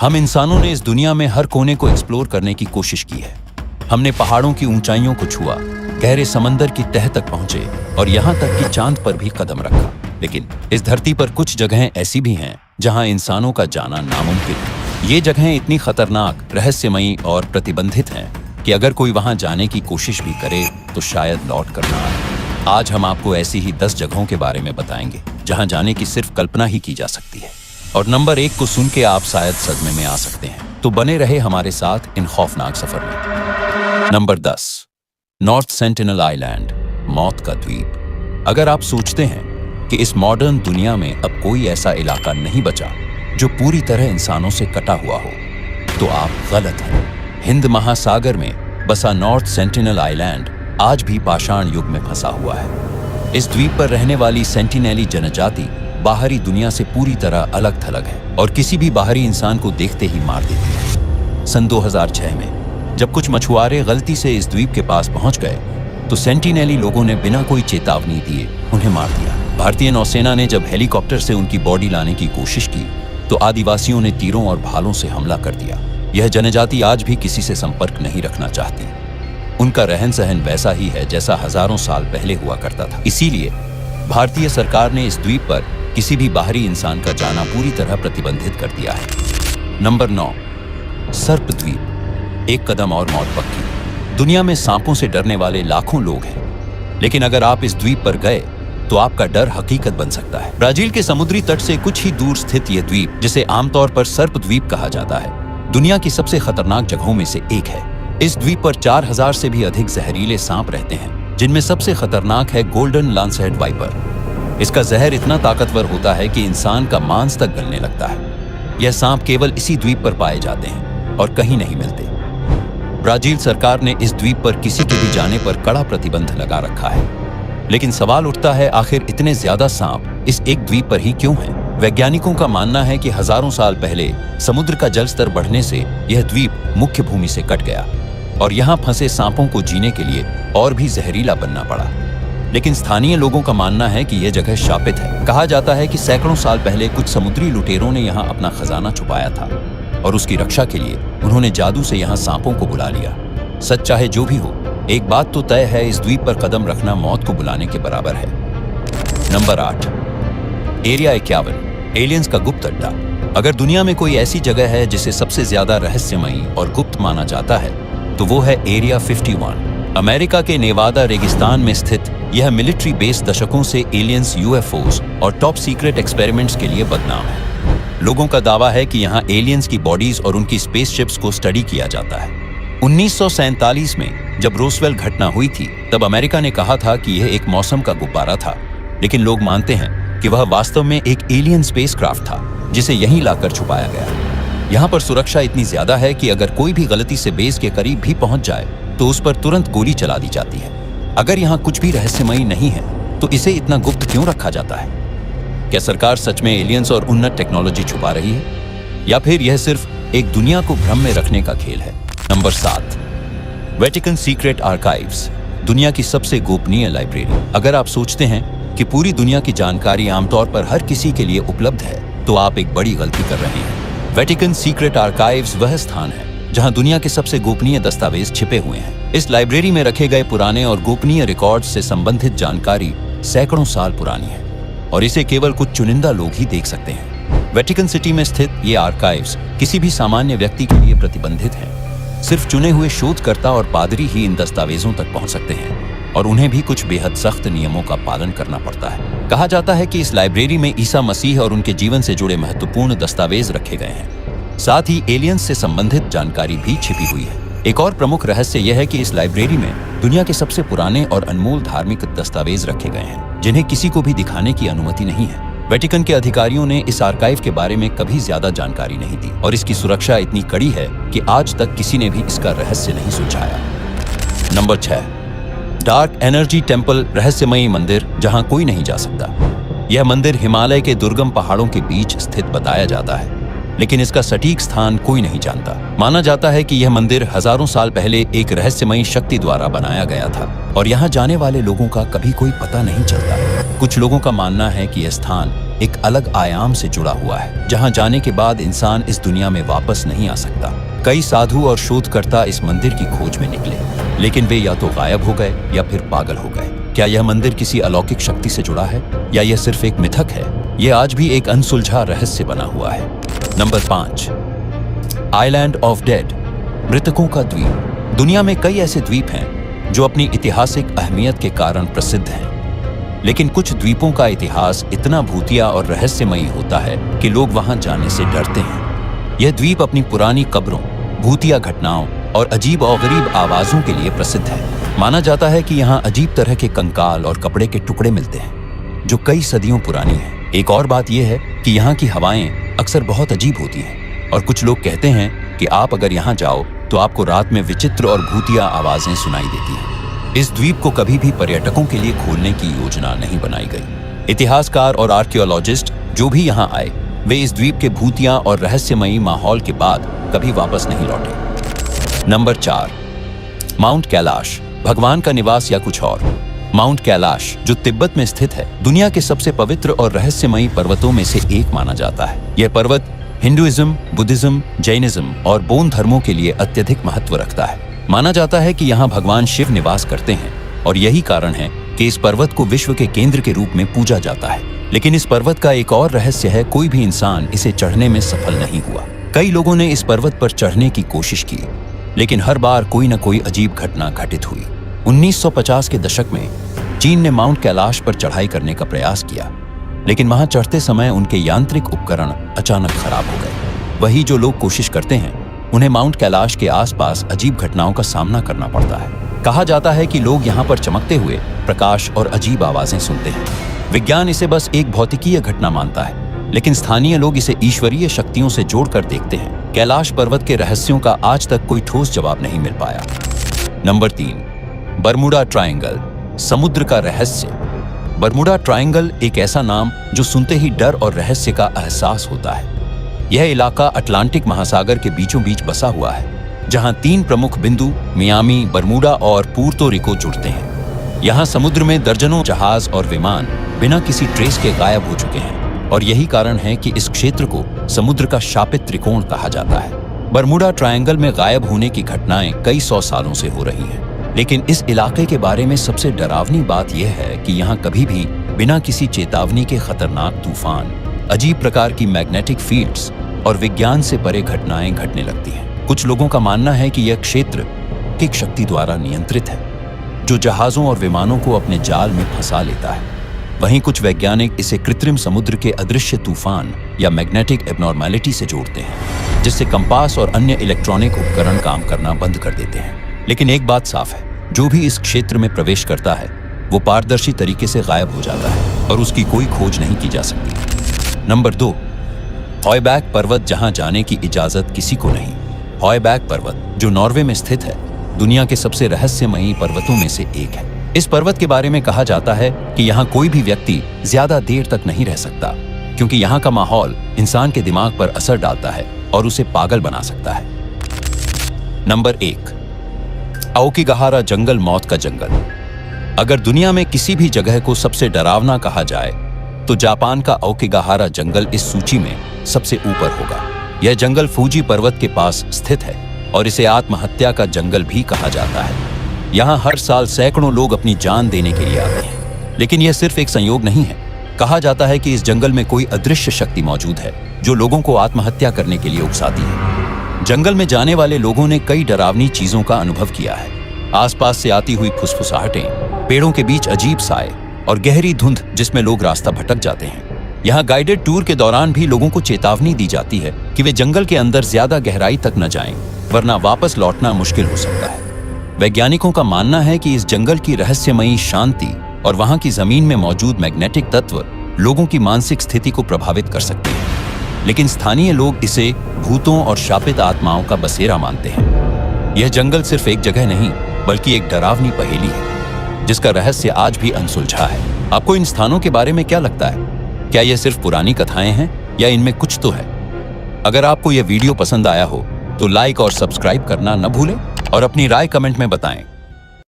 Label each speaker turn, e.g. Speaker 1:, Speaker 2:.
Speaker 1: हम इंसानों ने इस दुनिया में हर कोने को एक्सप्लोर करने की कोशिश की है। हमने पहाड़ों की ऊंचाइयों को छुआ, गहरे समंदर की तह तक पहुंचे और यहाँ तक कि चांद पर भी कदम रखा। लेकिन इस धरती पर कुछ जगहें ऐसी भी हैं जहां इंसानों का जाना नामुमकिन है। ये जगहें इतनी खतरनाक, रहस्यमयी और प्रतिबंधित हैं कि अगर कोई वहां जाने की कोशिश भी करे तो शायद लौट कर ना आए। आज हम आपको ऐसी ही 10 जगहों के बारे में बताएंगे जहां जाने की सिर्फ कल्पना ही की जा सकती है। और नंबर 1 को सुन के आप शायद सदमे में आ सकते हैं, तो बने रहे हमारे साथ इन खौफनाक सफर में। नंबर 10, नॉर्थ सेंटिनल आइलैंड, मौत का द्वीप। अगर आप सोचते हैं कि इस मॉडर्न दुनिया में अब कोई ऐसा इलाका नहीं बचा जो पूरी तरह इंसानों से कटा हुआ हो, तो आप गलत हैं। हिंद महासागर में बसा नॉर्थ सेंटिनल आइलैंड आज भी पाषाण युग में फंसा हुआ है। इस द्वीप पर रहने वाली सेंटिनेली जनजाति बाहरी दुनिया से पूरी तरह अलग थलग है और किसी भी बाहरी इंसान को देखते ही मार देती है। सन 2006 में जब कुछ मछुआरे गलती से इस द्वीप के पास पहुंच गए तो सेंटिनेली लोगों ने बिना कोई चेतावनी दिए उन्हें मार दिया। भारतीय नौसेना ने जब हेलीकॉप्टर से उनकी बॉडी लाने की कोशिश की तो आदिवासियों ने तीरों और भालों से हमला कर दिया। यह जनजाति आज भी किसी से संपर्क नहीं रखना चाहती। उनका रहन सहन वैसा ही है जैसा हजारों साल पहले हुआ करता था। इसीलिए भारतीय सरकार ने इस द्वीप पर किसी भी बाहरी इंसान का जाना पूरी तरह प्रतिबंधित कर दिया है। नंबर 9, सर्प द्वीप। एक कदम और मौत पक्की। दुनिया में सांपों से डरने वाले लाखों लोग हैं, लेकिन अगर आप इस द्वीप पर गए तो आपका डर हकीकत बन सकता है। ब्राजील के समुद्री तट से कुछ ही दूर स्थित यह द्वीप, जिसे आमतौर पर सर्प द्वीप कहा जाता है, दुनिया की सबसे खतरनाक जगहों में से एक है। इस द्वीप पर 4000 से भी अधिक जहरीले सांप रहते हैं, जिनमें सबसे खतरनाक है गोल्डन लांसहेड वाइपर। इसका जहर इतना ताकतवर होता है कि इंसान का मांस तक गलने लगता है। यह सांप केवल इसी द्वीप पर पाए जाते हैं और कहीं नहीं मिलते। ब्राजील सरकार ने इस द्वीप पर किसी के भी जाने पर कड़ा प्रतिबंध लगा रखा है। लेकिन सवाल उठता है, आखिर इतने ज्यादा सांप इस एक द्वीप पर ही क्यों हैं? वैज्ञानिकों का मानना है कि हजारों साल पहले समुद्र का जल स्तर बढ़ने से यह द्वीप मुख्य भूमि से कट गया और यहाँ फंसे सांपों को जीने के लिए और भी जहरीला बनना पड़ा। लेकिन स्थानीय लोगों का मानना है कि यह जगह शापित है। कहा जाता है कि सैकड़ों साल पहले कुछ समुद्री लुटेरों ने यहाँ अपना खजाना छुपाया था और उसकी रक्षा के लिए उन्होंने जादू से यहाँ सांपों को बुला लिया। सच चाहे जो भी हो, एक बात तो तय है, इस द्वीप पर कदम रखना मौत को बुलाने के बराबर है। नंबर 8, एरिया 51, एलियंस का गुप्त अड्डा। अगर दुनिया में कोई ऐसी जगह है जिसे सबसे ज्यादा रहस्यमयी और गुप्त माना जाता है तो वो है एरिया 51। अमेरिका के नेवादा रेगिस्तान में स्थित यह मिलिट्री बेस दशकों से एलियंस, यूएफओस और टॉप सीक्रेट एक्सपेरिमेंट्स के लिए बदनाम है। लोगों का दावा है कि यहाँ एलियंस की बॉडीज और उनकी स्पेसशिप्स को स्टडी किया जाता है। 1947 में जब रोसवेल घटना हुई थी, तब अमेरिका ने कहा था कि यह एक मौसम का गुब्बारा था, लेकिन लोग मानते हैं कि वह वास्तव में एक एलियन स्पेसक्राफ्ट था जिसे यहीं लाकर छुपाया गया। यहाँ पर सुरक्षा इतनी ज्यादा है कि अगर कोई भी गलती से बेस के करीब भी पहुंच जाए तो उस पर तुरंत गोली चला दी जाती है। अगर यहाँ कुछ भी रहस्यमयी नहीं है तो इसे इतना गुप्त क्यों रखा जाता है? क्या सरकार सच में एलियंस और उन्नत टेक्नोलॉजी छुपा रही है, या फिर यह सिर्फ एक दुनिया को भ्रम में रखने का खेल है? नंबर 7, वेटिकन सीक्रेट आर्काइव्स, दुनिया की सबसे गोपनीय लाइब्रेरी। अगर आप सोचते हैं कि पूरी दुनिया की जानकारी आमतौर पर हर किसी के लिए उपलब्ध है, तो आप एक बड़ी गलती कर रहे हैं। वेटिकन सीक्रेट आर्काइव्स वह स्थान है जहां दुनिया के सबसे गोपनीय दस्तावेज छिपे हुए हैं। इस लाइब्रेरी में रखे गए पुराने और गोपनीय रिकॉर्ड्स से संबंधित जानकारी सैकड़ों साल पुरानी है और इसे केवल कुछ चुनिंदा लोग ही देख सकते हैं। वेटिकन सिटी में स्थित ये आर्काइव्स किसी भी सामान्य व्यक्ति के लिए प्रतिबंधित हैं। सिर्फ चुने हुए शोधकर्ता और पादरी ही इन दस्तावेजों तक पहुंच सकते हैं और उन्हें भी कुछ बेहद सख्त नियमों का पालन करना पड़ता है। कहा जाता है कि इस लाइब्रेरी में ईसा मसीह और उनके जीवन से जुड़े महत्वपूर्ण दस्तावेज रखे गए हैं। साथ ही एलियंस से संबंधित जानकारी भी छिपी हुई है। एक और प्रमुख रहस्य यह है कि इस लाइब्रेरी में दुनिया के सबसे पुराने और अनमोल धार्मिक दस्तावेज रखे गए हैं, जिन्हें किसी को भी दिखाने की अनुमति नहीं है। वेटिकन के अधिकारियों ने इस आर्काइव के बारे में कभी ज्यादा जानकारी नहीं दी और इसकी सुरक्षा इतनी कड़ी है कि आज तक किसी ने भी इसका रहस्य नहीं सुलझाया। नंबर 6, डार्क एनर्जी टेम्पल, रहस्यमयी मंदिर जहां कोई नहीं जा सकता। यह मंदिर हिमालय के दुर्गम पहाड़ों के बीच स्थित बताया जाता है, लेकिन इसका सटीक स्थान कोई नहीं जानता। माना जाता है कि यह मंदिर हजारों साल पहले एक रहस्यमयी शक्ति द्वारा बनाया गया था और यहाँ जाने वाले लोगों का कभी कोई पता नहीं चलता। कुछ लोगों का मानना है कि यह स्थान एक अलग आयाम से जुड़ा हुआ है, जहां जाने के बाद इंसान इस दुनिया में वापस नहीं आ सकता। कई साधु और शोधकर्ता इस मंदिर की खोज में निकले, लेकिन वे या तो गायब हो गए या फिर पागल हो गए। क्या यह मंदिर किसी अलौकिक शक्ति से जुड़ा है या यह सिर्फ एक मिथक है? यह आज भी एक अनसुलझा रहस्य बना हुआ है। नंबर 5, आइलैंड ऑफ डेड, मृतकों का द्वीप। दुनिया में कई ऐसे द्वीप हैं जो अपनी ऐतिहासिक अहमियत के कारण प्रसिद्ध हैं, लेकिन कुछ द्वीपों का इतिहास इतना भूतिया और रहस्यमयी होता है कि लोग वहां जाने से डरते हैं। यह द्वीप अपनी पुरानी कब्रों, भूतिया घटनाओं और अजीब और गरीब आवाजों के लिए प्रसिद्ध है। माना जाता है कि यहाँ अजीब तरह के कंकाल और कपड़े के टुकड़े मिलते हैं जो कई सदियों पुरानी हैं। एक और बात यह है कि यहाँ की हवाएं अक्सर बहुत अजीब होती हैं और कुछ लोग कहते हैं कि आप अगर यहाँ जाओ तो आपको रात में विचित्र और भूतिया आवाजें सुनाई देती हैं। इस द्वीप को कभी भी पर्यटकों के लिए खोलने की योजना नहीं बनाई गई। इतिहासकार और आर्कियोलॉजिस्ट जो भी यहाँ आए, वे इस द्वीप के भूतिया और रहस्यमयी माहौल के बाद कभी वापस नहीं लौटे। नंबर 4, माउंट कैलाश, भगवान का निवास या कुछ और। माउंट कैलाश, जो तिब्बत में स्थित है, दुनिया के सबसे पवित्र और रहस्यमयी पर्वतों में से एक माना जाता है। यह पर्वत हिंदुइज्म, बुद्धिज्म, जैनिज्म और बौद्ध धर्मों के लिए अत्यधिक महत्व रखता है। माना जाता है कि यहाँ भगवान शिव निवास करते हैं और यही कारण है कि इस पर्वत को विश्व के केंद्र के रूप में पूजा जाता है। लेकिन इस पर्वत का एक और रहस्य है, कोई भी इंसान इसे चढ़ने में सफल नहीं हुआ। कई लोगों ने इस पर्वत पर चढ़ने की कोशिश की, लेकिन हर बार कोई न कोई अजीब घटना घटित हुई। 1950 के दशक में चीन ने माउंट कैलाश पर चढ़ाई करने का प्रयास किया, लेकिन वहां चढ़ते समय उनके यांत्रिक उपकरण अचानक खराब हो गए। वही जो लोग कोशिश करते हैं, उन्हें माउंट कैलाश के आसपास अजीब घटनाओं का सामना करना पड़ता है। कहा जाता है कि लोग यहाँ पर चमकते हुए प्रकाश और अजीब आवाजें सुनते हैं। विज्ञान इसे बस एक भौतिकीय घटना मानता है, लेकिन स्थानीय लोग इसे ईश्वरीय शक्तियों से जोड़कर देखते हैं। कैलाश पर्वत के रहस्यों का आज तक कोई ठोस जवाब नहीं मिल पाया। नंबर 3, बरमुडा ट्रायंगल, समुद्र का रहस्य। बरमुडा ट्रायंगल एक ऐसा नाम जो सुनते ही डर और रहस्य का एहसास होता है। यह इलाका अटलांटिक महासागर के बीचों बीच बसा हुआ है, जहां 3 प्रमुख बिंदु मियामी, बरमुडा और पुर्तो रिको जुड़ते हैं। यहां समुद्र में दर्जनों जहाज और विमान बिना किसी ट्रेस के गायब हो चुके हैं और यही कारण है कि इस क्षेत्र को समुद्र का शापित त्रिकोण कहा जाता है। बरमुडा ट्रायंगल में गायब होने की घटनाएं कई 100 सालों से हो रही हैं, लेकिन इस इलाके के बारे में सबसे डरावनी बात यह है कि यहाँ कभी भी बिना किसी चेतावनी के खतरनाक तूफान, अजीब प्रकार की मैग्नेटिक फील्ड्स और विज्ञान से परे घटनाएं घटने लगती हैं। कुछ लोगों का मानना है कि यह क्षेत्र किक शक्ति द्वारा नियंत्रित है, जो जहाजों और विमानों को अपने जाल में फंसा लेता है। वहीं कुछ वैज्ञानिक इसे कृत्रिम समुद्र के अदृश्य तूफान या मैग्नेटिक एबनॉर्मैलिटी से जोड़ते हैं, जिससे कंपास और अन्य इलेक्ट्रॉनिक उपकरण काम करना बंद कर देते हैं। लेकिन एक बात साफ है, जो भी इस क्षेत्र में प्रवेश करता है वो पारदर्शी तरीके से गायब हो जाता है और उसकी कोई खोज नहीं की जा सकती। नंबर 2, हॉयबैक पर्वत, जहां जाने की इजाजत किसी को नहीं। हॉयबैक पर्वत, जो नॉर्वे में स्थित है, दुनिया के सबसे रहस्यमयी पर्वतों में से एक है। इस पर्वत के बारे में कहा जाता है कि यहाँ कोई भी व्यक्ति ज्यादा देर तक नहीं रह सकता, क्योंकि यहाँ का माहौल इंसान के दिमाग पर असर डालता है और उसे पागल बना सकता है। नंबर 1, आओकिगाहारा जंगल, मौत का जंगल। अगर दुनिया में किसी भी जगह को सबसे डरावना कहा जाए तो जापान का आओकिगाहारा जंगल इस सूची में सबसे ऊपर होगा। यह जंगल फूजी पर्वत के पास स्थित है और इसे आत्महत्या का जंगल भी कहा जाता है। यहाँ हर साल सैकड़ों लोग अपनी जान देने के लिए आते हैं, लेकिन यह सिर्फ एक संयोग नहीं है। कहा जाता है कि इस जंगल में कोई अदृश्य शक्ति मौजूद है जो लोगों को आत्महत्या करने के लिए उकसाती है। जंगल में जाने वाले लोगों ने कई डरावनी चीजों का अनुभव किया है। आसपास से आती हुई फुसफुसाहटें, पेड़ों के बीच अजीब साए और गहरी धुंध जिसमें लोग रास्ता भटक जाते हैं। यहाँ गाइडेड टूर के दौरान भी लोगों को चेतावनी दी जाती है कि वे जंगल के अंदर ज्यादा गहराई तक न जाएं, वरना वापस लौटना मुश्किल हो सकता है। वैज्ञानिकों का मानना है कि इस जंगल की रहस्यमयी शांति और वहां की जमीन में मौजूद मैग्नेटिक तत्व लोगों की मानसिक स्थिति को प्रभावित कर सकते हैं, लेकिन स्थानीय लोग इसे भूतों और शापित आत्माओं का बसेरा मानते हैं। यह जंगल सिर्फ एक जगह नहीं, बल्कि एक डरावनी पहेली है जिसका रहस्य आज भी अनसुलझा है। आपको इन स्थानों के बारे में क्या लगता है? क्या यह सिर्फ पुरानी कथाएं हैं या इनमें कुछ तो है? अगर आपको यह वीडियो पसंद आया हो तो लाइक और सब्सक्राइब करना न भूलें और अपनी राय कमेंट में बताएं।